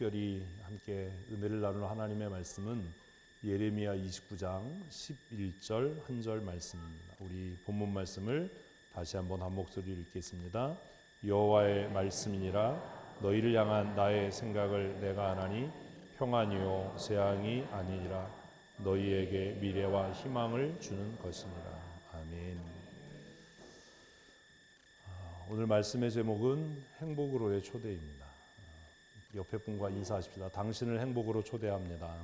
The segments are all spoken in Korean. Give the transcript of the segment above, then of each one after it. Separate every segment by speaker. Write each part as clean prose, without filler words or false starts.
Speaker 1: 특별히 함께 은혜를 나누는 하나님의 말씀은 예레미야 29장 11절 한 절 말씀입니다. 우리 본문 말씀을 다시 한번 한 목소리로 읽겠습니다. 여호와의 말씀이니라 너희를 향한 나의 생각을 내가 아나니 평안이요 재앙이 아니니라 너희에게 미래와 희망을 주는 것이니라. 아멘. 오늘 말씀의 제목은 행복으로의 초대입니다. 옆에 분과 인사하십시다. 당신을 행복으로 초대합니다.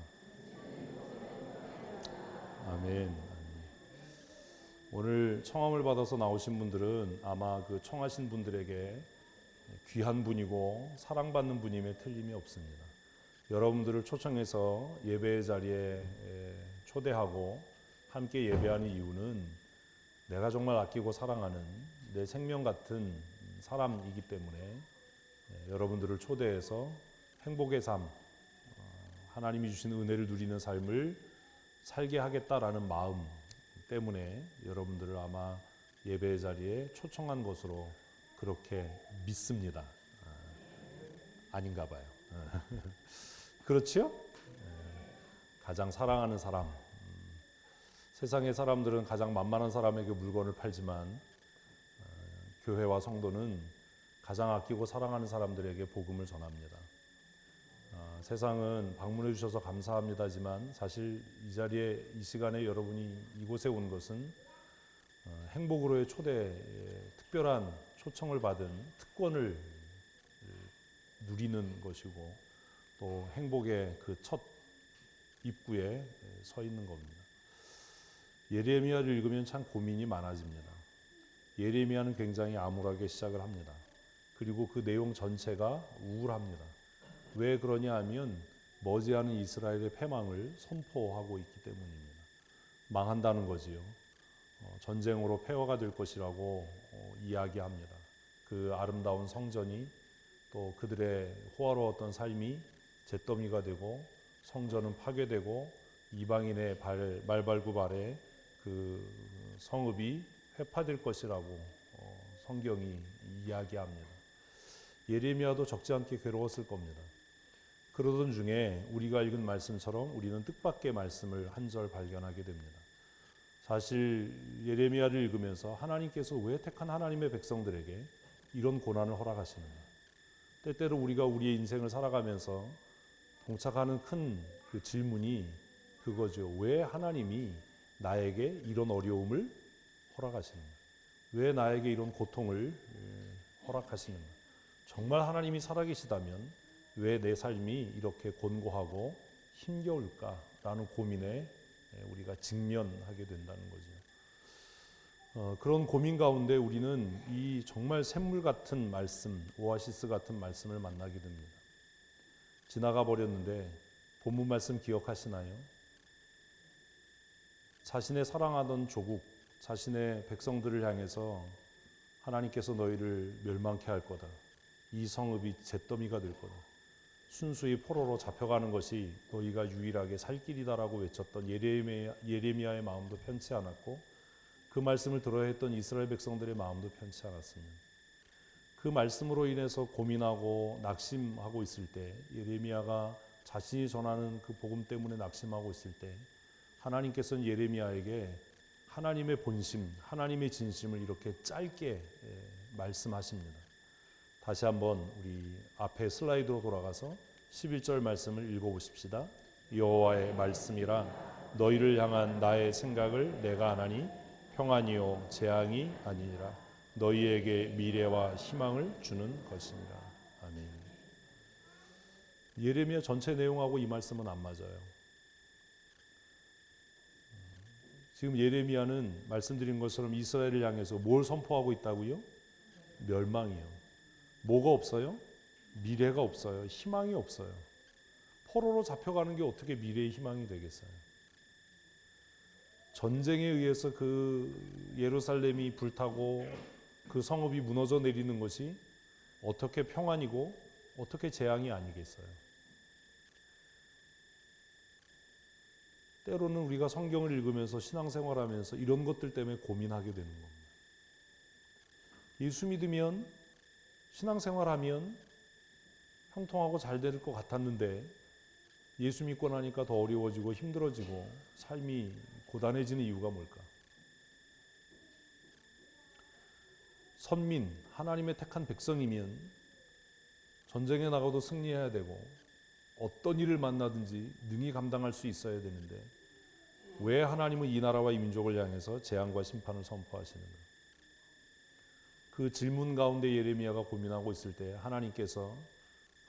Speaker 1: 아멘. 오늘 청함을 받아서 나오신 분들은 아마 그 청하신 분들에게 귀한 분이고 사랑받는 분임에 틀림이 없습니다. 여러분들을 초청해서 예배의 자리에 초대하고 함께 예배하는 이유는 내가 정말 아끼고 사랑하는 내 생명 같은 사람이기 때문에 여러분들을 초대해서 행복의 삶, 하나님이 주신 은혜를 누리는 삶을 살게 하겠다라는 마음 때문에 여러분들을 아마 예배의 자리에 초청한 것으로 그렇게 믿습니다. 아닌가 봐요. 그렇죠? 가장 사랑하는 사람, 세상의 사람들은 가장 만만한 사람에게 물건을 팔지만 교회와 성도는 가장 아끼고 사랑하는 사람들에게 복음을 전합니다. 세상은 방문해 주셔서 감사합니다지만 사실 이 자리에 이 시간에 여러분이 이곳에 온 것은 행복으로의 초대에 특별한 초청을 받은 특권을 누리는 것이고 또 행복의 그 첫 입구에 서 있는 겁니다. 예레미야를 읽으면 참 고민이 많아집니다. 예레미야는 굉장히 암울하게 시작을 합니다. 그리고 그 내용 전체가 우울합니다. 왜 그러냐 하면 머지않은 이스라엘의 패망을 선포하고 있기 때문입니다. 망한다는 거지요. 전쟁으로 폐허가 될 것이라고 이야기합니다. 그 아름다운 성전이 또 그들의 호화로웠던 삶이 잿더미가 되고 성전은 파괴되고 이방인의 말발굽 아래 그 성읍이 회파될 것이라고 성경이 이야기합니다. 예레미야도 적지 않게 괴로웠을 겁니다. 그러던 중에 우리가 읽은 말씀처럼 우리는 뜻밖의 말씀을 한 절 발견하게 됩니다. 사실 예레미야를 읽으면서 하나님께서 왜 택한 하나님의 백성들에게 이런 고난을 허락하시는가? 때때로 우리가 우리의 인생을 살아가면서 봉착하는 큰 그 질문이 그거죠. 왜 하나님이 나에게 이런 어려움을 허락하시는가? 왜 나에게 이런 고통을 허락하시는가? 정말 하나님이 살아계시다면 왜 내 삶이 이렇게 곤고하고 힘겨울까라는 고민에 우리가 직면하게 된다는 거죠. 그런 고민 가운데 우리는 이 정말 샘물 같은 말씀, 오아시스 같은 말씀을 만나게 됩니다. 지나가 버렸는데 본문 말씀 기억하시나요? 자신의 사랑하던 조국, 자신의 백성들을 향해서 하나님께서 너희를 멸망케 할 거다. 이 성읍이 잿더미가 될 거다. 순수히 포로로 잡혀가는 것이 너희가 유일하게 살 길이다라고 외쳤던 예레미야의 마음도 편치 않았고 그 말씀을 들어야 했던 이스라엘 백성들의 마음도 편치 않았습니다. 그 말씀으로 인해서 고민하고 낙심하고 있을 때 예레미야가 자신이 전하는 그 복음 때문에 낙심하고 있을 때 하나님께서는 예레미야에게 하나님의 본심, 하나님의 진심을 이렇게 짧게 말씀하십니다. 다시 한번 우리 앞에 슬라이드로 돌아가서 11절 말씀을 읽어보십시다. 여호와의 말씀이라 너희를 향한 나의 생각을 내가 아나니 평안이요 재앙이 아니니라 너희에게 미래와 희망을 주는 것이니라. 아멘. 예레미야 전체 내용하고 이 말씀은 안 맞아요. 지금 예레미야는 말씀드린 것처럼 이스라엘을 향해서 뭘 선포하고 있다고요? 멸망이요. 뭐가 없어요? 미래가 없어요. 희망이 없어요. 포로로 잡혀가는 게 어떻게 미래의 희망이 되겠어요? 전쟁에 의해서 그 예루살렘이 불타고 그 성읍이 무너져 내리는 것이 어떻게 평안이고 어떻게 재앙이 아니겠어요? 때로는 우리가 성경을 읽으면서 신앙생활하면서 이런 것들 때문에 고민하게 되는 겁니다. 예수 믿으면 신앙생활하면 형통하고 잘 될 것 같았는데 예수 믿고 나니까 더 어려워지고 힘들어지고 삶이 고단해지는 이유가 뭘까? 선민, 하나님의 택한 백성이면 전쟁에 나가도 승리해야 되고 어떤 일을 만나든지 능히 감당할 수 있어야 되는데 왜 하나님은 이 나라와 이 민족을 향해서 재앙과 심판을 선포하시는가? 그 질문 가운데 예레미야가 고민하고 있을 때 하나님께서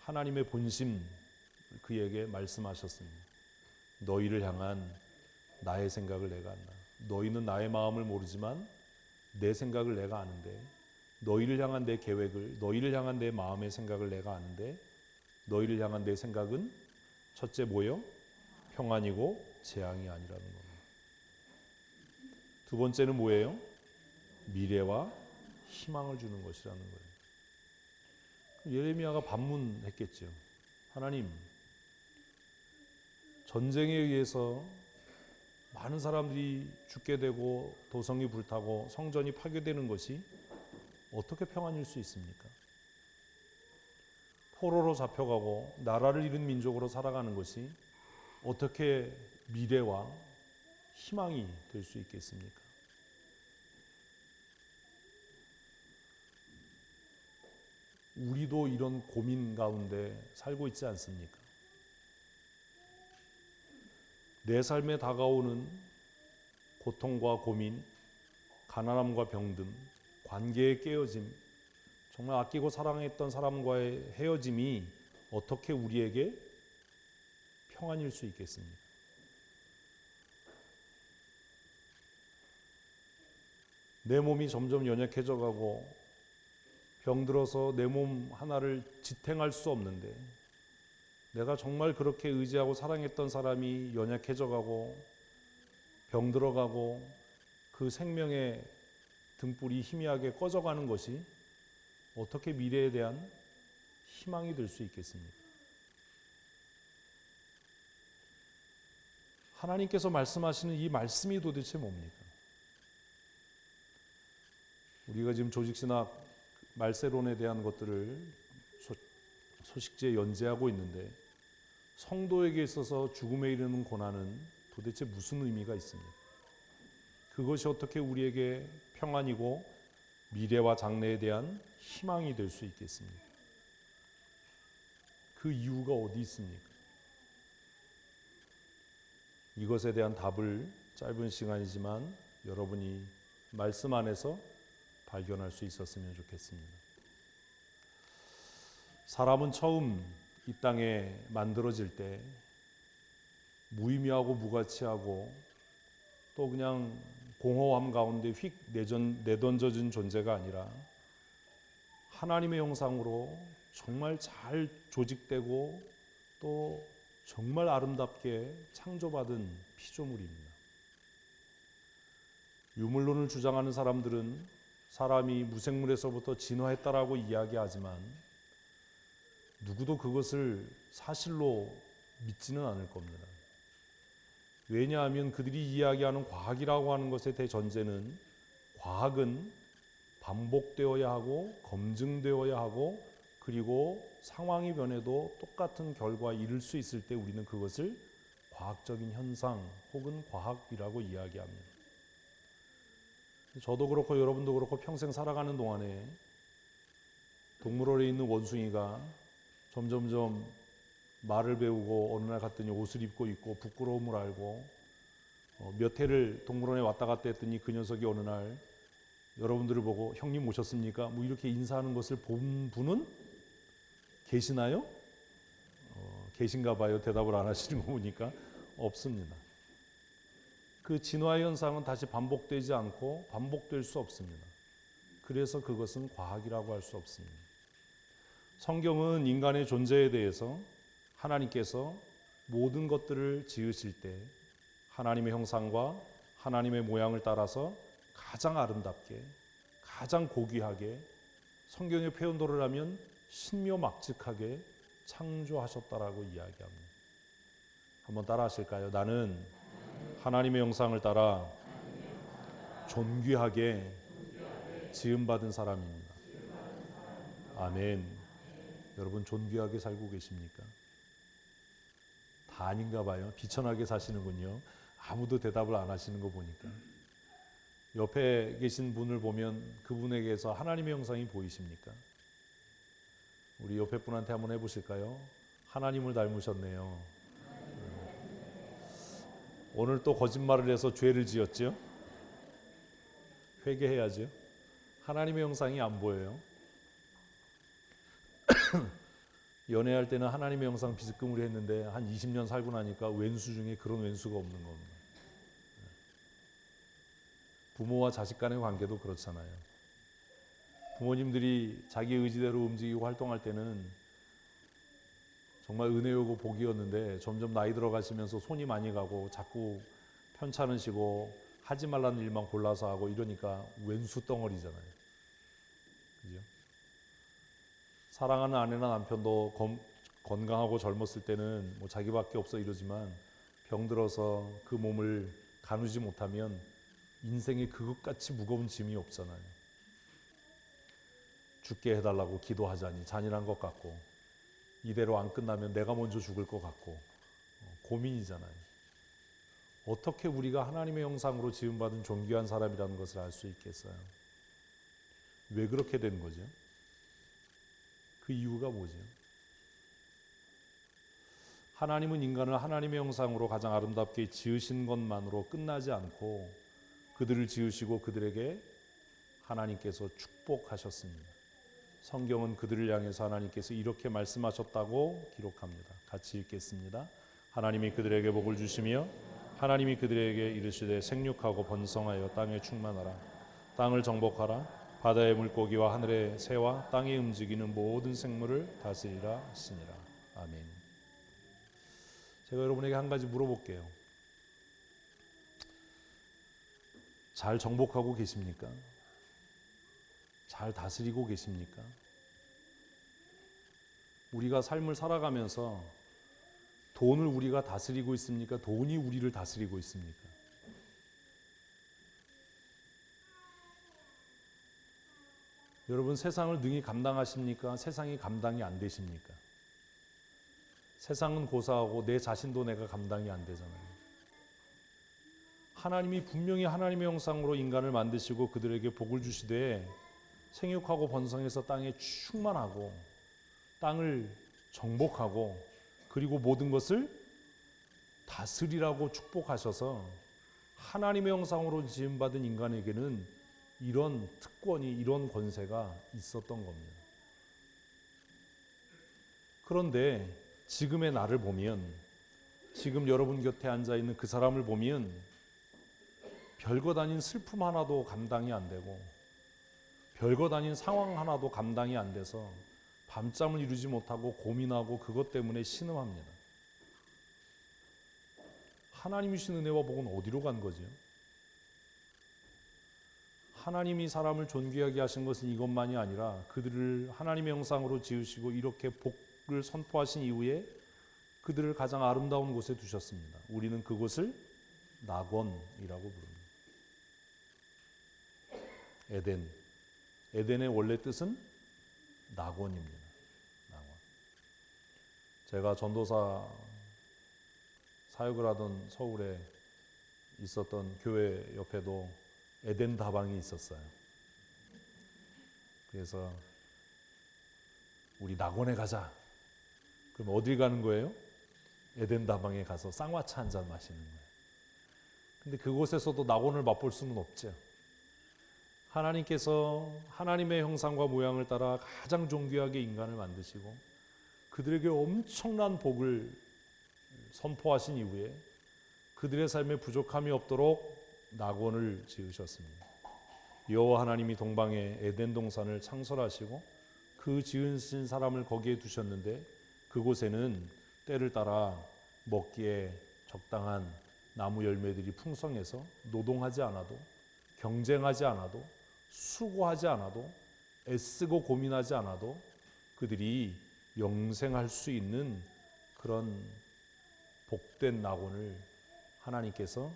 Speaker 1: 하나님의 본심 그에게 말씀하셨습니다. 너희를 향한 나의 생각을 내가 안다. 너희는 나의 마음을 모르지만 내 생각을 내가 아는데 너희를 향한 내 계획을, 너희를 향한 내 마음의 생각을 내가 아는데 너희를 향한 내 생각은 첫째 뭐요? 평안이고 재앙이 아니라는 겁니다. 두 번째는 뭐예요? 미래와 희망을 주는 것이라는 거예요. 예레미야가 반문했겠죠. 하나님, 전쟁에 의해서 많은 사람들이 죽게 되고 도성이 불타고 성전이 파괴되는 것이 어떻게 평안일 수 있습니까? 포로로 잡혀가고 나라를 잃은 민족으로 살아가는 것이 어떻게 미래와 희망이 될 수 있겠습니까? 우리도 이런 고민 가운데 살고 있지 않습니까? 내 삶에 다가오는 고통과 고민, 가난함과 병든, 관계의 깨어짐, 정말 아끼고 사랑했던 사람과의 헤어짐이 어떻게 우리에게 평안일 수 있겠습니까? 내 몸이 점점 연약해져 가고 병들어서 내 몸 하나를 지탱할 수 없는데 내가 정말 그렇게 의지하고 사랑했던 사람이 연약해져 가고 병들어 가고 그 생명의 등불이 희미하게 꺼져가는 것이 어떻게 미래에 대한 희망이 될 수 있겠습니까? 하나님께서 말씀하시는 이 말씀이 도대체 뭡니까? 우리가 지금 조직신학 말세론에 대한 것들을 소식지에 연재하고 있는데 성도에게 있어서 죽음에 이르는 고난은 도대체 무슨 의미가 있습니까? 그것이 어떻게 우리에게 평안이고 미래와 장래에 대한 희망이 될 수 있겠습니까? 그 이유가 어디 있습니까? 이것에 대한 답을 짧은 시간이지만 여러분이 말씀 안에서 발견할 수 있었으면 좋겠습니다. 사람은 처음 이 땅에 만들어질 때 무의미하고 무가치하고 또 그냥 공허함 가운데 휙 내던져진 존재가 아니라 하나님의 형상으로 정말 잘 조직되고 또 정말 아름답게 창조받은 피조물입니다. 유물론을 주장하는 사람들은 사람이 무생물에서부터 진화했다라고 이야기하지만 누구도 그것을 사실로 믿지는 않을 겁니다. 왜냐하면 그들이 이야기하는 과학이라고 하는 것의 대전제는 과학은 반복되어야 하고 검증되어야 하고 그리고 상황이 변해도 똑같은 결과에 이를 수 있을 때 우리는 그것을 과학적인 현상 혹은 과학이라고 이야기합니다. 저도 그렇고 여러분도 그렇고 평생 살아가는 동안에 동물원에 있는 원숭이가 점점점 말을 배우고 어느 날 갔더니 옷을 입고 있고 부끄러움을 알고 몇 해를 동물원에 왔다 갔다 했더니 그 녀석이 어느 날 여러분들을 보고 형님 오셨습니까? 뭐 이렇게 인사하는 것을 본 분은 계시나요? 계신가 봐요. 대답을 안 하시는 거 보니까 없습니다. 그 진화 현상은 다시 반복되지 않고 반복될 수 없습니다. 그래서 그것은 과학이라고 할 수 없습니다. 성경은 인간의 존재에 대해서 하나님께서 모든 것들을 지으실 때 하나님의 형상과 하나님의 모양을 따라서 가장 아름답게, 가장 고귀하게, 성경의 표현도를 하면 신묘막측하게 창조하셨다라고 이야기합니다. 한번 따라 하실까요? 나는 하나님의 형상을 따라 존귀하게 지음받은 사람입니다. 아멘. 여러분 존귀하게 살고 계십니까? 다 아닌가 봐요. 비천하게 사시는군요. 아무도 대답을 안 하시는 거 보니까. 옆에 계신 분을 보면 그분에게서 하나님의 형상이 보이십니까? 우리 옆에 분한테 한번 해보실까요? 하나님을 닮으셨네요. 오늘 또 거짓말을 해서 죄를 지었죠? 회개해야죠. 하나님의 형상이 안 보여요. 연애할 때는 하나님의 형상 비스금으로 했는데 한 20년 살고 나니까 왼수 중에 그런 왼수가 없는 겁니다. 부모와 자식 간의 관계도 그렇잖아요. 부모님들이 자기 의지대로 움직이고 활동할 때는 정말 은혜요고 복이었는데 점점 나이 들어가시면서 손이 많이 가고 자꾸 편찮으시고 하지 말라는 일만 골라서 하고 이러니까 왼수 덩어리잖아요. 그죠? 사랑하는 아내나 남편도 건강하고 젊었을 때는 뭐 자기밖에 없어 이러지만 병들어서 그 몸을 가누지 못하면 인생에 그것같이 무거운 짐이 없잖아요. 죽게 해달라고 기도하자니 잔인한 것 같고 이대로 안 끝나면 내가 먼저 죽을 것 같고 고민이잖아요. 어떻게 우리가 하나님의 형상으로 지음받은 존귀한 사람이라는 것을 알 수 있겠어요? 왜 그렇게 된 거죠? 그 이유가 뭐죠? 하나님은 인간을 하나님의 형상으로 가장 아름답게 지으신 것만으로 끝나지 않고 그들을 지으시고 그들에게 하나님께서 축복하셨습니다. 성경은 그들을 향해서 하나님께서 이렇게 말씀하셨다고 기록합니다. 같이 읽겠습니다. 하나님이 그들에게 복을 주시며 하나님이 그들에게 이르시되 생육하고 번성하여 땅에 충만하라. 땅을 정복하라. 바다의 물고기와 하늘의 새와 땅에 움직이는 모든 생물을 다스리라 하시니라. 아멘. 제가 여러분에게 한 가지 물어볼게요. 잘 정복하고 계십니까? 잘 다스리고 계십니까? 우리가 삶을 살아가면서 돈을 우리가 다스리고 있습니까? 돈이 우리를 다스리고 있습니까? 여러분 세상을 능히 감당하십니까? 세상이 감당이 안 되십니까? 세상은 고사하고 내 자신도 내가 감당이 안 되잖아요. 하나님이 분명히 하나님의 형상으로 인간을 만드시고 그들에게 복을 주시되 생육하고 번성해서 땅에 충만하고 땅을 정복하고 그리고 모든 것을 다스리라고 축복하셔서 하나님의 형상으로 지음받은 인간에게는 이런 특권이 이런 권세가 있었던 겁니다. 그런데 지금의 나를 보면 지금 여러분 곁에 앉아있는 그 사람을 보면 별것 아닌 슬픔 하나도 감당이 안 되고 별것 아닌 상황 하나도 감당이 안 돼서 밤잠을 이루지 못하고 고민하고 그것 때문에 신음합니다. 하나님이 주신 은혜와 복은 어디로 간 거죠? 하나님이 사람을 존귀하게 하신 것은 이것만이 아니라 그들을 하나님의 형상으로 지으시고 이렇게 복을 선포하신 이후에 그들을 가장 아름다운 곳에 두셨습니다. 우리는 그곳을 낙원이라고 부릅니다. 에덴의 원래 뜻은 낙원입니다. 낙원. 제가 전도사 사역을 하던 서울에 있었던 교회 옆에도 에덴 다방이 있었어요. 그래서 우리 낙원에 가자. 그럼 어딜 가는 거예요? 에덴 다방에 가서 쌍화차 한잔 마시는 거예요. 근데 그곳에서도 낙원을 맛볼 수는 없죠. 하나님께서 하나님의 형상과 모양을 따라 가장 존귀하게 인간을 만드시고 그들에게 엄청난 복을 선포하신 이후에 그들의 삶에 부족함이 없도록 낙원을 지으셨습니다. 여호와 하나님이 동방에 에덴 동산을 창설하시고 그 지으신 사람을 거기에 두셨는데 그곳에는 때를 따라 먹기에 적당한 나무 열매들이 풍성해서 노동하지 않아도 경쟁하지 않아도 수고하지 않아도 애쓰고 고민하지 않아도 그들이 영생할 수 있는 그런 복된 낙원을 하나님께서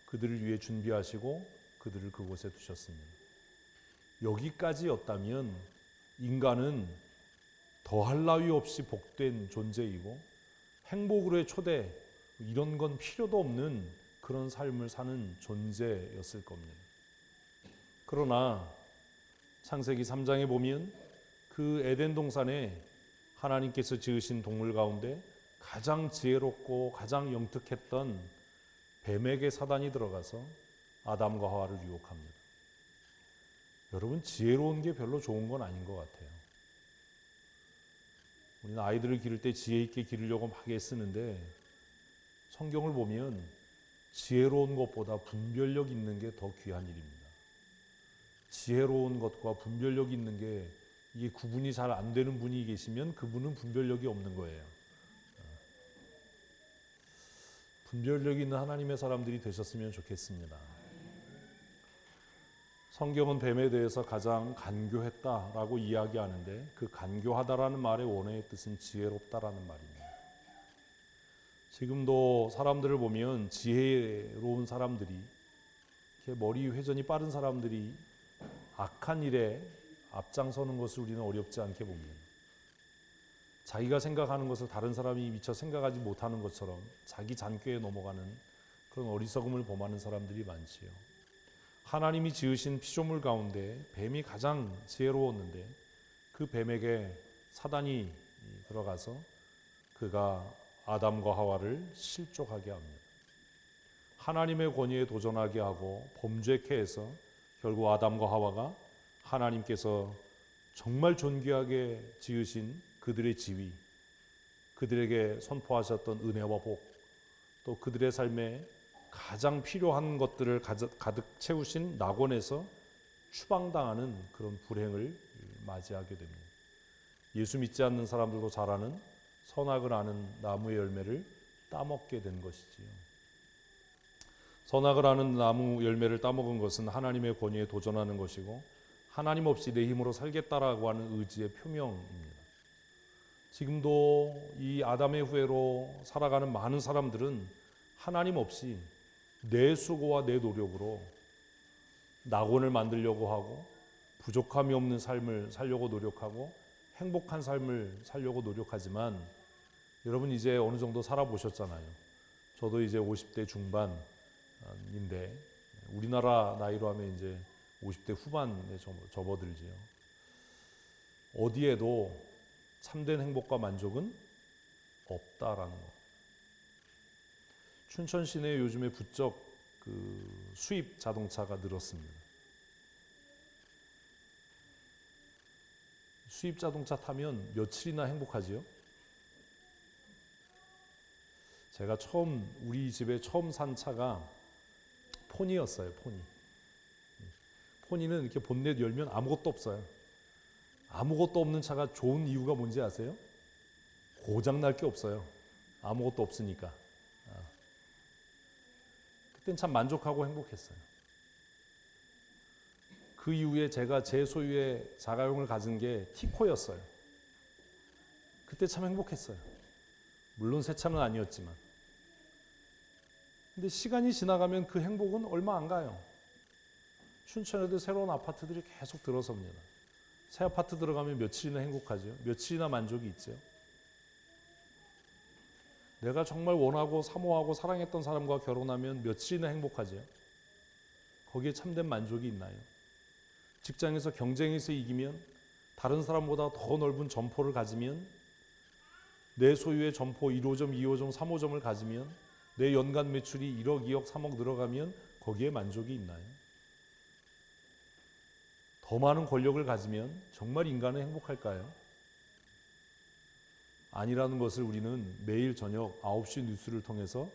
Speaker 1: 그들을 위해 준비하시고 그들을 그곳에 두셨습니다. 여기까지였다면 인간은 더할 나위 없이 복된 존재이고 행복으로의 초대, 이런 건 필요도 없는 그런 삶을 사는 존재였을 겁니다. 그러나 창세기 3장에 보면 그 에덴 동산에 하나님께서 지으신 동물 가운데 가장 지혜롭고 가장 영특했던 뱀에게 사단이 들어가서 아담과 하와를 유혹합니다. 여러분, 지혜로운 게 별로 좋은 건 아닌 것 같아요. 우리는 아이들을 기를 때 지혜 있게 기르려고 막 애쓰는데 성경을 보면 지혜로운 것보다 분별력 있는 게 더 귀한 일입니다. 지혜로운 것과 분별력 있는 게 이게 구분이 잘 안 되는 분이 계시면 그분은 분별력이 없는 거예요. 분별력 있는 하나님의 사람들이 되셨으면 좋겠습니다. 성경은 뱀에 대해서 가장 간교했다라고 이야기하는데 그 간교하다라는 말의 원어의 뜻은 지혜롭다라는 말입니다. 지금도 사람들을 보면 지혜로운 사람들이, 이렇게 머리 회전이 빠른 사람들이 악한 일에 앞장서는 것을 우리는 어렵지 않게 봅니다. 자기가 생각하는 것을 다른 사람이 미처 생각하지 못하는 것처럼 자기 잔꾀에 넘어가는 그런 어리석음을 범하는 사람들이 많지요. 하나님이 지으신 피조물 가운데 뱀이 가장 지혜로웠는데 그 뱀에게 사단이 들어가서 그가 아담과 하와를 실족하게 합니다. 하나님의 권위에 도전하게 하고 범죄케 해서 결국 아담과 하와가 하나님께서 정말 존귀하게 지으신 그들의 지위, 그들에게 선포하셨던 은혜와 복, 또 그들의 삶에 가장 필요한 것들을 가득 채우신 낙원에서 추방당하는 그런 불행을 맞이하게 됩니다. 예수 믿지 않는 사람들도 잘 아는 선악을 아는 나무의 열매를 따먹게 된 것이지요. 선악을 아는 나무 열매를 따먹은 것은 하나님의 권위에 도전하는 것이고 하나님 없이 내 힘으로 살겠다라고 하는 의지의 표명입니다. 지금도 이 아담의 후예로 살아가는 많은 사람들은 하나님 없이 내 수고와 내 노력으로 낙원을 만들려고 하고 부족함이 없는 삶을 살려고 노력하고 행복한 삶을 살려고 노력하지만 여러분 이제 어느 정도 살아보셨잖아요. 저도 이제 50대 중반인데 우리나라 나이로 하면 이제 50대 후반에 접어들지요. 어디에도 참된 행복과 만족은 없다라는 것. 춘천 시내에 요즘에 부쩍 그 수입 자동차가 늘었습니다. 수입 자동차 타면 며칠이나 행복하지요? 제가 우리 집에 처음 산 차가 포니였어요. 포니는 이렇게 본넷 열면 아무것도 없어요. 아무것도 없는 차가 좋은 이유가 뭔지 아세요? 고장 날 게 없어요. 아무것도 없으니까. 그땐 참 만족하고 행복했어요. 그 이후에 제가 제 소유의 자가용을 가진 게 티코였어요. 그때 참 행복했어요. 물론 새 차는 아니었지만. 근데 시간이 지나가면 그 행복은 얼마 안 가요. 춘천에도 새로운 아파트들이 계속 들어섭니다. 새 아파트 들어가면 며칠이나 행복하죠. 며칠이나 만족이 있죠. 내가 정말 원하고 사모하고 사랑했던 사람과 결혼하면 며칠이나 행복하죠. 거기에 참된 만족이 있나요? 직장에서 경쟁에서 이기면 다른 사람보다 더 넓은 점포를 가지면 내 소유의 점포 1호점, 2호점, 3호점을 가지면 내 연간 매출이 1억, 2억, 3억 늘어가면 거기에 만족이 있나요? 더 많은 권력을 가지면 정말 인간은 행복할까요? 아니라는 것을 우리는 매일 저녁 9시 뉴스를 통해서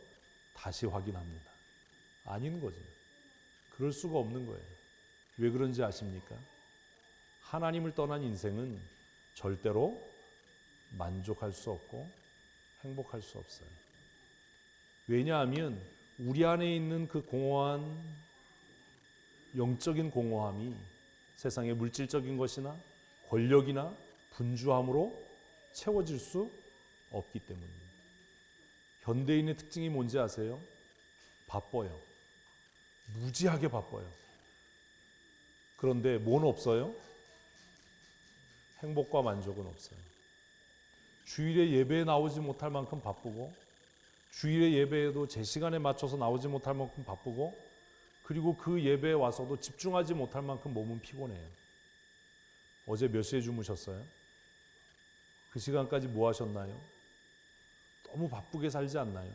Speaker 1: 다시 확인합니다. 아닌 거죠. 그럴 수가 없는 거예요. 왜 그런지 아십니까? 하나님을 떠난 인생은 절대로 만족할 수 없고 행복할 수 없어요. 왜냐하면 우리 안에 있는 그 공허한 영적인 공허함이 세상의 물질적인 것이나 권력이나 분주함으로 채워질 수 없기 때문입니다. 현대인의 특징이 뭔지 아세요? 바빠요. 무지하게 바빠요. 그런데 뭐는 없어요? 행복과 만족은 없어요. 주일에 예배에 나오지 못할 만큼 바쁘고, 주일에 예배에도 제 시간에 맞춰서 나오지 못할 만큼 바쁘고, 그리고 그 예배에 와서도 집중하지 못할 만큼 몸은 피곤해요. 어제 몇 시에 주무셨어요? 그 시간까지 뭐 하셨나요? 너무 바쁘게 살지 않나요?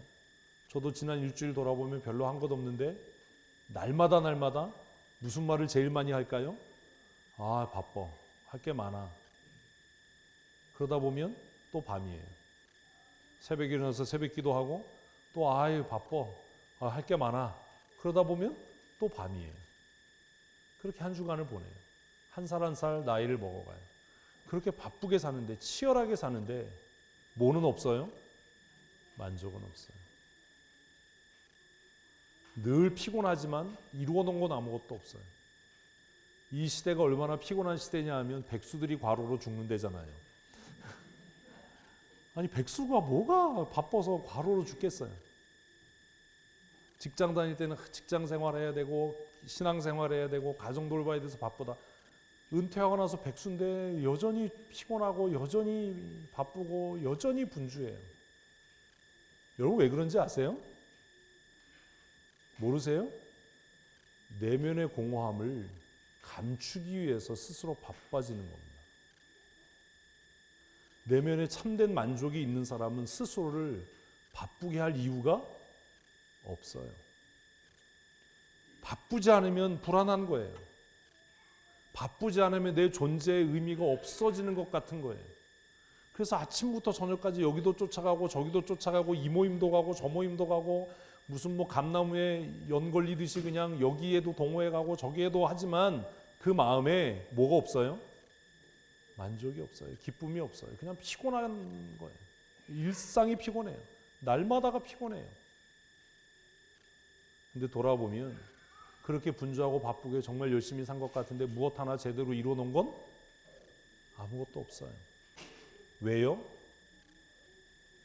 Speaker 1: 저도 지난 일주일 돌아보면 별로 한 것 없는데 날마다 무슨 말을 제일 많이 할까요? 아, 바빠. 할 게 많아. 그러다 보면 또 밤이에요. 새벽에 일어나서 새벽 기도하고 또 아유 바빠. 할 게 많아. 그러다 보면 또 밤이에요. 그렇게 한 주간을 보내요. 한 살 한 살 나이를 먹어가요. 그렇게 바쁘게 사는데, 치열하게 사는데 뭐는 없어요? 만족은 없어요. 늘 피곤하지만 이루어 놓은 건 아무것도 없어요. 이 시대가 얼마나 피곤한 시대냐 하면 백수들이 과로로 죽는다잖아요. 아니 백수가 뭐가 바빠서 과로로 죽겠어요. 직장 다닐 때는 직장 생활해야 되고 신앙생활해야 되고 가정 돌봐야 돼서 바쁘다. 은퇴하고 나서 백수인데 여전히 피곤하고 여전히 바쁘고 여전히 분주해요. 여러분 왜 그런지 아세요? 모르세요? 내면의 공허함을 감추기 위해서 스스로 바빠지는 겁니다. 내면에 참된 만족이 있는 사람은 스스로를 바쁘게 할 이유가 없어요. 바쁘지 않으면 불안한 거예요. 바쁘지 않으면 내 존재의 의미가 없어지는 것 같은 거예요. 그래서 아침부터 저녁까지 여기도 쫓아가고 저기도 쫓아가고 이 모임도 가고 저 모임도 가고 무슨 뭐 감나무에 연 걸리듯이 그냥 여기에도 동호회 가고 저기에도 하지만 그 마음에 뭐가 없어요? 만족이 없어요. 기쁨이 없어요. 그냥 피곤한 거예요. 일상이 피곤해요. 날마다가 피곤해요. 근데 돌아보면 그렇게 분주하고 바쁘게 정말 열심히 산 것 같은데 무엇 하나 제대로 이뤄놓은 건 아무것도 없어요. 왜요?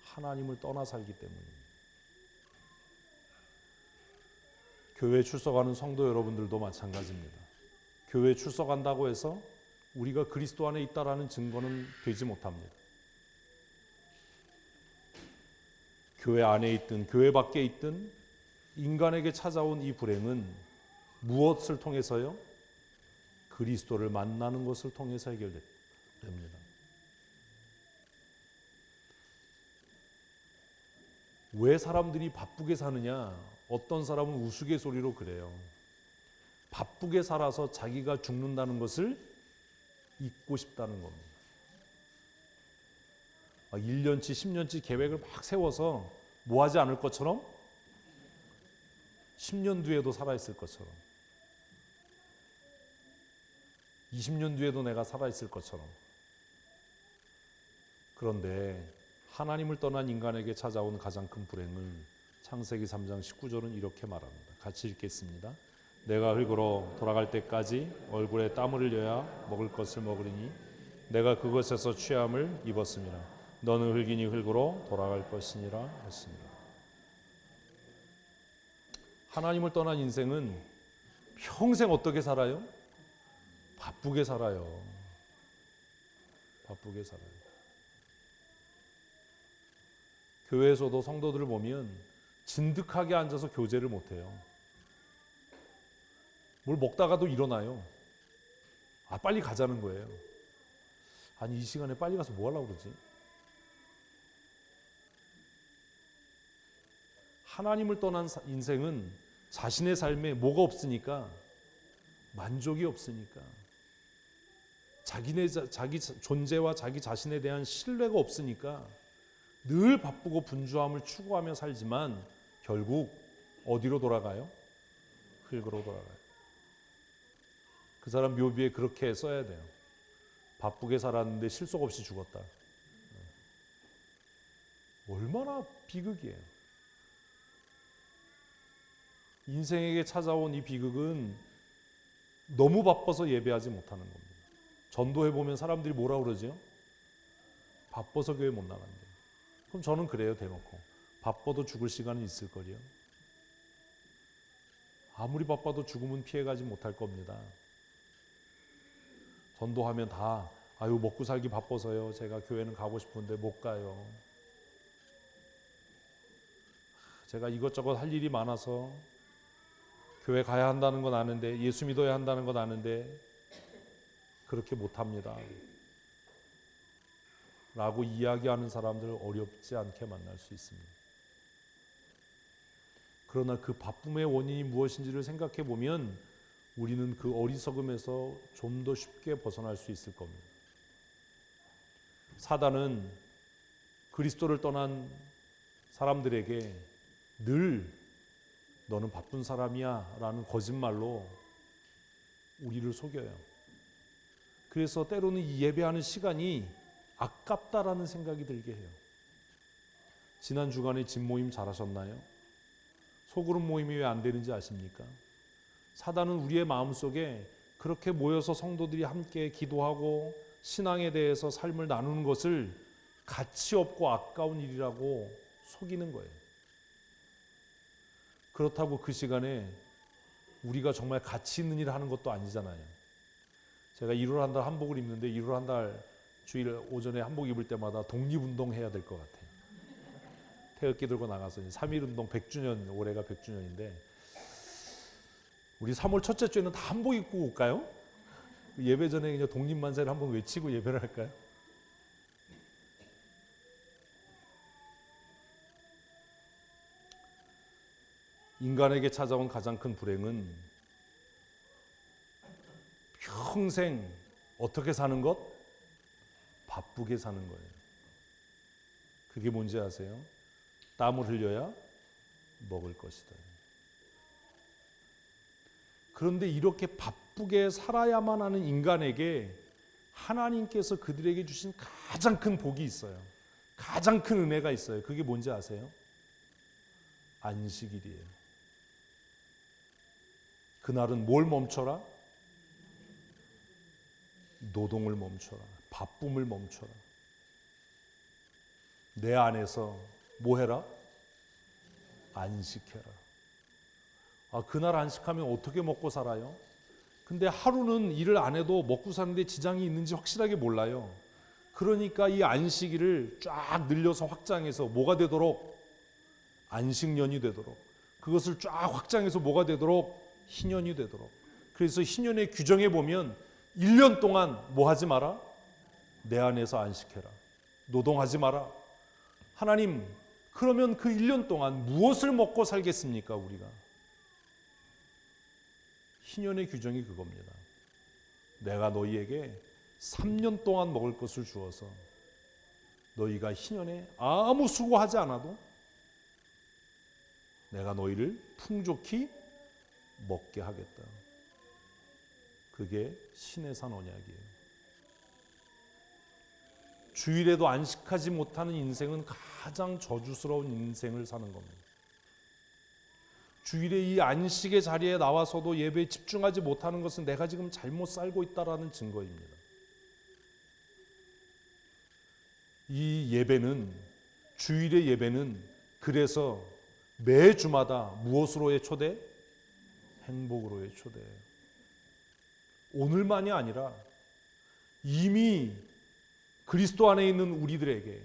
Speaker 1: 하나님을 떠나 살기 때문입니다. 교회에 출석하는 성도 여러분들도 마찬가지입니다. 교회에 출석한다고 해서 우리가 그리스도 안에 있다라는 증거는 되지 못합니다. 교회 안에 있든 교회 밖에 있든 인간에게 찾아온 이 불행은 무엇을 통해서요? 그리스도를 만나는 것을 통해서 해결됩니다. 왜 사람들이 바쁘게 사느냐? 어떤 사람은 우스갯소리로 그래요. 바쁘게 살아서 자기가 죽는다는 것을 잊고 싶다는 겁니다. 1년치, 10년치 계획을 막 세워서 뭐 하지 않을 것처럼 10년 뒤에도 살아있을 것처럼 20년 뒤에도 내가 살아있을 것처럼. 그런데 하나님을 떠난 인간에게 찾아온 가장 큰 불행을 창세기 3장 19절은 이렇게 말합니다. 같이 읽겠습니다. 내가 흙으로 돌아갈 때까지 얼굴에 땀을 흘려야 먹을 것을 먹으리니 내가 그것에서 취함을 입었습니다. 너는 흙이니 흙으로 돌아갈 것이니라 했습니다. 하나님을 떠난 인생은 평생 어떻게 살아요? 바쁘게 살아요. 바쁘게 살아요. 교회에서도 성도들을 보면 진득하게 앉아서 교제를 못해요. 뭘 먹다가도 일어나요. 빨리 가자는 거예요. 아니 이 시간에 빨리 가서 뭐 하려고 그러지? 하나님을 떠난 인생은 자신의 삶에 뭐가 없으니까, 만족이 없으니까, 자기 존재와 자기 자신에 대한 신뢰가 없으니까 늘 바쁘고 분주함을 추구하며 살지만 결국 어디로 돌아가요? 흙으로 돌아가요. 그 사람 묘비에 그렇게 써야 돼요. 바쁘게 살았는데 실속 없이 죽었다. 얼마나 비극이에요. 인생에게 찾아온 이 비극은 너무 바빠서 예배하지 못하는 겁니다. 전도해보면 사람들이 뭐라 그러죠? 바빠서 교회 못 나간대요. 그럼 저는 그래요, 대놓고. 바빠도 죽을 시간은 있을 거리요. 아무리 바빠도 죽음은 피해가지 못할 겁니다. 전도하면 다 아유, 먹고 살기 바빠서요. 제가 교회는 가고 싶은데 못 가요. 제가 이것저것 할 일이 많아서 교회 가야 한다는 건 아는데, 예수 믿어야 한다는 건 아는데 그렇게 못합니다 라고 이야기하는 사람들을 어렵지 않게 만날 수 있습니다. 그러나 그 바쁨의 원인이 무엇인지를 생각해 보면 우리는 그 어리석음에서 좀 더 쉽게 벗어날 수 있을 겁니다. 사단은 그리스도를 떠난 사람들에게 늘 너는 바쁜 사람이야 라는 거짓말로 우리를 속여요. 그래서 때로는 이 예배하는 시간이 아깝다라는 생각이 들게 해요. 지난 주간에 집 모임 잘하셨나요? 소그룹 모임이 왜 안 되는지 아십니까? 사단은 우리의 마음속에 그렇게 모여서 성도들이 함께 기도하고 신앙에 대해서 삶을 나누는 것을 가치 없고 아까운 일이라고 속이는 거예요. 그렇다고 그 시간에 우리가 정말 가치 있는 일을 하는 것도 아니잖아요. 제가 1월 한 달 한복을 입는데 1월 한 달 주일 오전에 한복 입을 때마다 독립운동 해야 될 것 같아요. 태극기 들고 나가서 3.1운동 100주년, 올해가 100주년인데 우리 3월 첫째 주에는 다 한복 입고 올까요? 예배 전에 그냥 독립만세를 한번 외치고 예배를 할까요? 인간에게 찾아온 가장 큰 불행은 평생 어떻게 사는 것? 바쁘게 사는 거예요. 그게 뭔지 아세요? 땀을 흘려야 먹을 것이다. 그런데 이렇게 바쁘게 살아야만 하는 인간에게 하나님께서 그들에게 주신 가장 큰 복이 있어요. 가장 큰 은혜가 있어요. 그게 뭔지 아세요? 안식일이에요. 그날은 뭘 멈춰라? 노동을 멈춰라. 바쁨을 멈춰라. 내 안에서 뭐 해라? 안식해라. 그날 안식하면 어떻게 먹고 살아요? 근데 하루는 일을 안 해도 먹고 사는데 지장이 있는지 확실하게 몰라요. 그러니까 이 안식일을 쫙 늘려서 확장해서 뭐가 되도록? 안식년이 되도록. 그것을 쫙 확장해서 뭐가 되도록? 희년이 되도록. 그래서 희년의 규정에 보면 1년 동안 뭐 하지 마라? 내 안에서 안식해라. 노동하지 마라. 하나님, 그러면 그 1년 동안 무엇을 먹고 살겠습니까, 우리가? 희년의 규정이 그겁니다. 내가 너희에게 3년 동안 먹을 것을 주어서 너희가 희년에 아무 수고하지 않아도 내가 너희를 풍족히 먹게 하겠다. 그게 신의 산 언약이에요. 주일에도 안식하지 못하는 인생은 가장 저주스러운 인생을 사는 겁니다. 주일에 이 안식의 자리에 나와서도 예배에 집중하지 못하는 것은 내가 지금 잘못 살고 있다라는 증거입니다. 이 예배는, 주일의 예배는 그래서 매주마다 무엇으로의 초대? 행복으로의 초대예요. 오늘만이 아니라 이미 그리스도 안에 있는 우리들에게,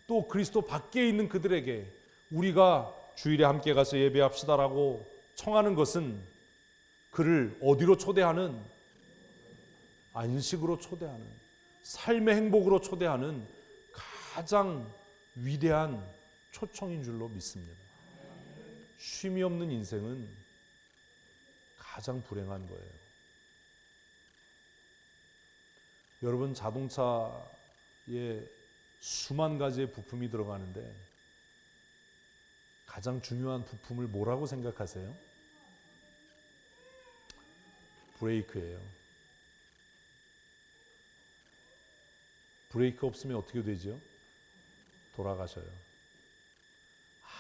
Speaker 1: 또 그리스도 밖에 있는 그들에게 우리가 주일에 함께 가서 예배합시다라고 청하는 것은 그를 어디로 초대하는? 안식으로 초대하는, 삶의 행복으로 초대하는 가장 위대한 초청인 줄로 믿습니다. 쉼이 없는 인생은 가장 불행한 거예요. 여러분, 자동차에 수만 가지의 부품이 들어가는데 가장 중요한 부품을 뭐라고 생각하세요? 브레이크예요. 브레이크 없으면 어떻게 되죠? 돌아가셔요.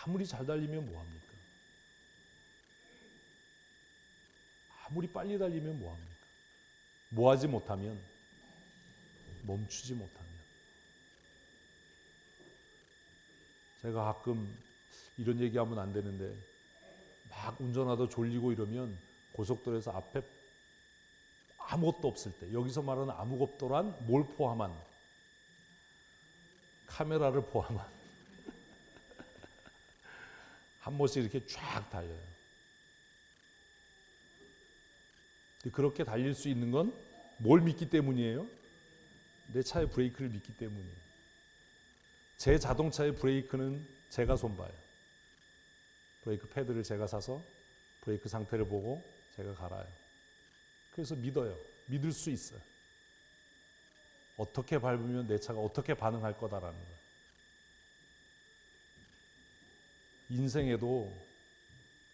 Speaker 1: 아무리 잘 달리면 뭐합니까? 아무리 빨리 달리면 뭐합니까? 뭐하지 못하면, 멈추지 못하면. 제가 가끔 이런 얘기하면 안 되는데 막 운전하다 졸리고 이러면 고속도로에서 앞에 아무것도 없을 때, 여기서 말하는 아무것도란 뭘 포함한? 카메라를 포함한 한 번씩 이렇게 쫙 달려요. 그렇게 달릴 수 있는 건 뭘 믿기 때문이에요? 내 차의 브레이크를 믿기 때문이에요. 제 자동차의 브레이크는 제가 손봐요. 브레이크 패드를 제가 사서 브레이크 상태를 보고 제가 갈아요. 그래서 믿어요. 믿을 수 있어요. 어떻게 밟으면 내 차가 어떻게 반응할 거다라는 거예요. 인생에도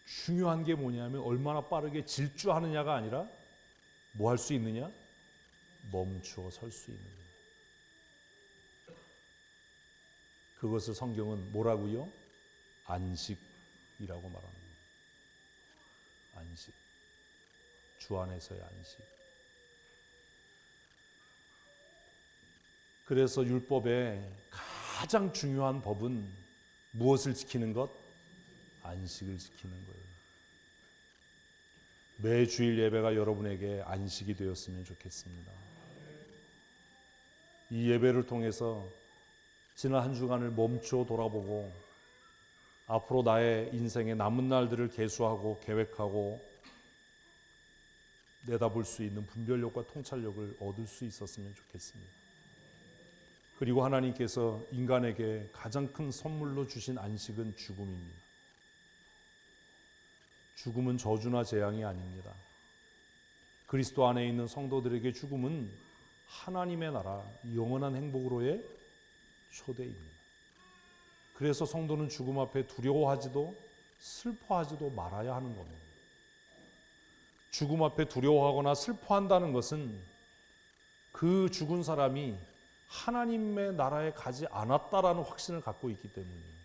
Speaker 1: 중요한 게 뭐냐면 얼마나 빠르게 질주하느냐가 아니라 뭐 할 수 있느냐? 멈추어 설 수 있는 거예요. 그것을 성경은 뭐라고요? 안식이라고 말하는 거예요. 안식. 주 안에서의 안식. 그래서 율법의 가장 중요한 법은 무엇을 지키는 것? 안식을 지키는 거예요. 매 주일 예배가 여러분에게 안식이 되었으면 좋겠습니다. 이 예배를 통해서 지난 한 주간을 멈추어 돌아보고 앞으로 나의 인생의 남은 날들을 계수하고 계획하고 내다볼 수 있는 분별력과 통찰력을 얻을 수 있었으면 좋겠습니다. 그리고 하나님께서 인간에게 가장 큰 선물로 주신 안식은 죽음입니다. 죽음은 저주나 재앙이 아닙니다. 그리스도 안에 있는 성도들에게 죽음은 하나님의 나라, 영원한 행복으로의 초대입니다. 그래서 성도는 죽음 앞에 두려워하지도 슬퍼하지도 말아야 하는 겁니다. 죽음 앞에 두려워하거나 슬퍼한다는 것은 그 죽은 사람이 하나님의 나라에 가지 않았다라는 확신을 갖고 있기 때문이에요.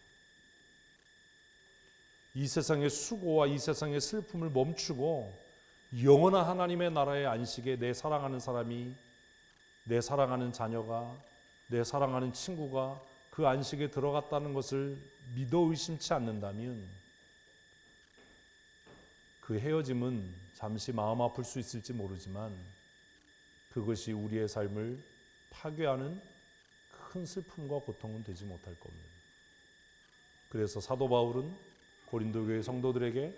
Speaker 1: 이 세상의 수고와 이 세상의 슬픔을 멈추고 영원한 하나님의 나라의 안식에 내 사랑하는 사람이, 내 사랑하는 자녀가, 내 사랑하는 친구가 그 안식에 들어갔다는 것을 믿어 의심치 않는다면 그 헤어짐은 잠시 마음 아플 수 있을지 모르지만 그것이 우리의 삶을 파괴하는 큰 슬픔과 고통은 되지 못할 겁니다. 그래서 사도 바울은 고린도 교회 성도들에게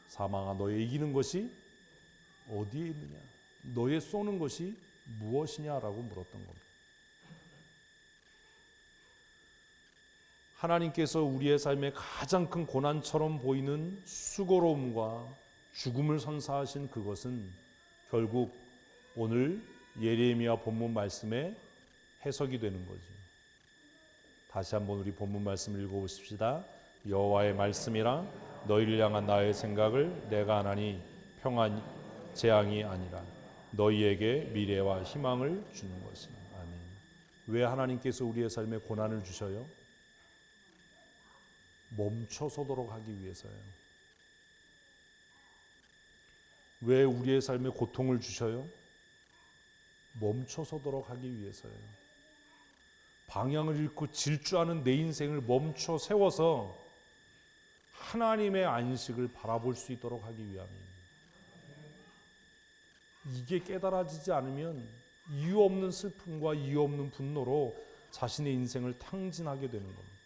Speaker 1: 사망아 너의 이기는 것이 어디에 있느냐? 너의 쏘는 것이 무엇이냐라고 물었던 겁니다. 하나님께서 우리의 삶에 가장 큰 고난처럼 보이는 수고로움과 죽음을 선사하신 그것은 결국 오늘 예레미야 본문 말씀의 해석이 되는 거죠. 다시 한번 우리 본문 말씀을 읽어보십시다. 여호와의 말씀이라 너희를 향한 나의 생각을 내가 하나니 평안 재앙이 아니라 너희에게 미래와 희망을 주는 것이니. 아멘. 왜 하나님께서 우리의 삶에 고난을 주셔요? 멈춰서도록 하기 위해서요. 왜 우리의 삶에 고통을 주셔요? 멈춰서도록 하기 위해서요. 방향을 잃고 질주하는 내 인생을 멈춰 세워서 하나님의 안식을 바라볼 수 있도록 하기 위함입니다. 이게 깨달아지지 않으면 이유 없는 슬픔과 이유 없는 분노로 자신의 인생을 탕진하게 되는 겁니다.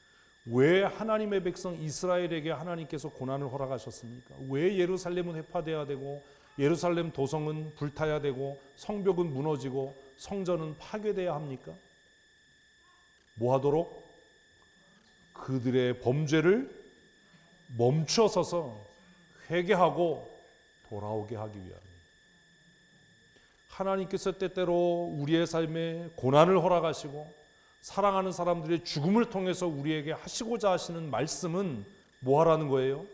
Speaker 1: 왜 하나님의 백성 이스라엘에게 하나님께서 고난을 허락하셨습니까? 왜 예루살렘은 회파되어야 되고 예루살렘 도성은 불타야 되고 성벽은 무너지고 성전은 파괴되어야 합니까? 뭐 하도록? 그들의 범죄를 멈춰서서 회개하고 돌아오게 하기 위함입니다. 하나님께서 때때로 우리의 삶에 고난을 허락하시고 사랑하는 사람들의 죽음을 통해서 우리에게 하시고자 하시는 말씀은 뭐 하라는 거예요?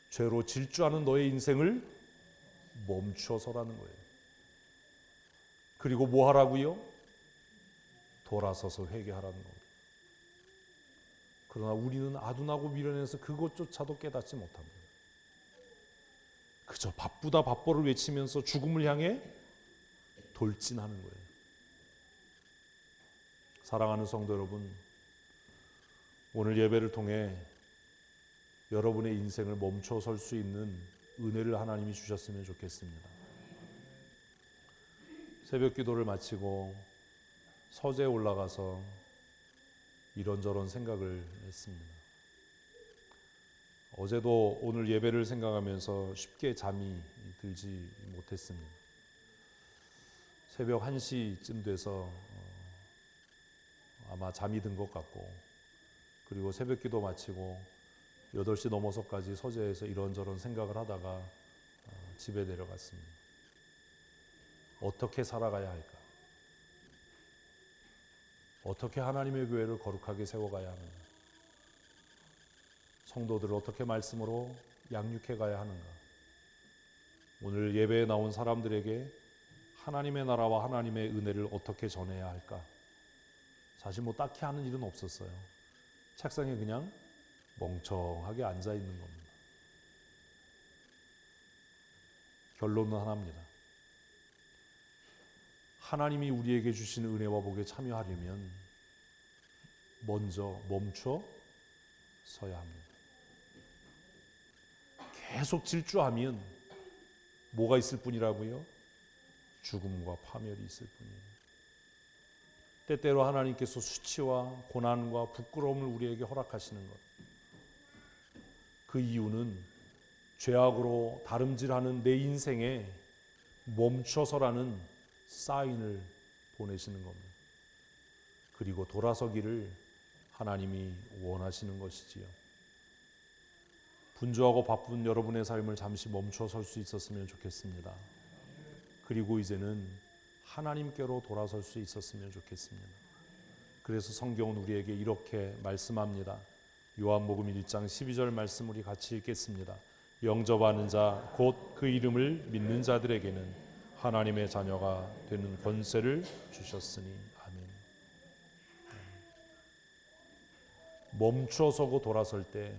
Speaker 1: 죄로 질주하는 너의 인생을 멈춰서라는 거예요. 그리고 뭐 하라고요? 돌아서서 회개하라는 겁니다. 그러나 우리는 아둔하고 미련해서 그것조차도 깨닫지 못합니다. 그저 바쁘다 바빠를 외치면서 죽음을 향해 돌진하는 거예요. 사랑하는 성도 여러분, 오늘 예배를 통해 여러분의 인생을 멈춰 설 수 있는 은혜를 하나님이 주셨으면 좋겠습니다. 새벽 기도를 마치고 서재에 올라가서 이런저런 생각을 했습니다. 어제도 오늘 예배를 생각하면서 쉽게 잠이 들지 못했습니다. 새벽 1시쯤 돼서 아마 잠이 든 것 같고, 그리고 새벽 기도 마치고 8시 넘어서까지 서재에서 이런저런 생각을 하다가 집에 내려갔습니다. 어떻게 살아가야 할까? 어떻게 하나님의 교회를 거룩하게 세워가야 하는가? 성도들을 어떻게 말씀으로 양육해 가야 하는가? 오늘 예배에 나온 사람들에게 하나님의 나라와 하나님의 은혜를 어떻게 전해야 할까? 사실 뭐 딱히 하는 일은 없었어요. 책상에 그냥 멍청하게 앉아 있는 겁니다. 결론은 하나입니다. 하나님이 우리에게 주신 은혜와 복에 참여하려면 먼저 멈춰 서야 합니다. 계속 질주하면 뭐가 있을 뿐이라고요? 죽음과 파멸이 있을 뿐이에요. 때때로 하나님께서 수치와 고난과 부끄러움을 우리에게 허락하시는 것, 그 이유는 죄악으로 다름질하는 내 인생에 멈춰서라는 사인을 보내시는 겁니다. 그리고 돌아서기를 하나님이 원하시는 것이지요. 분주하고 바쁜 여러분의 삶을 잠시 멈춰 설 수 있었으면 좋겠습니다. 그리고 이제는 하나님께로 돌아설 수 있었으면 좋겠습니다. 그래서 성경은 우리에게 이렇게 말씀합니다. 요한복음 1장 12절 말씀 우리 같이 읽겠습니다. 영접하는 자 곧 그 이름을 믿는 자들에게는 하나님의 자녀가 되는 권세를 주셨으니 아멘. 멈춰서고 돌아설 때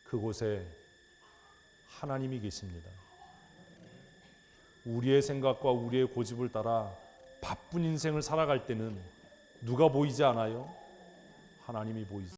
Speaker 1: 그곳에 하나님이 계십니다. 우리의 생각과 우리의 고집을 따라 바쁜 인생을 살아갈 때는 누가 보이지 않아요? 하나님이 보이지.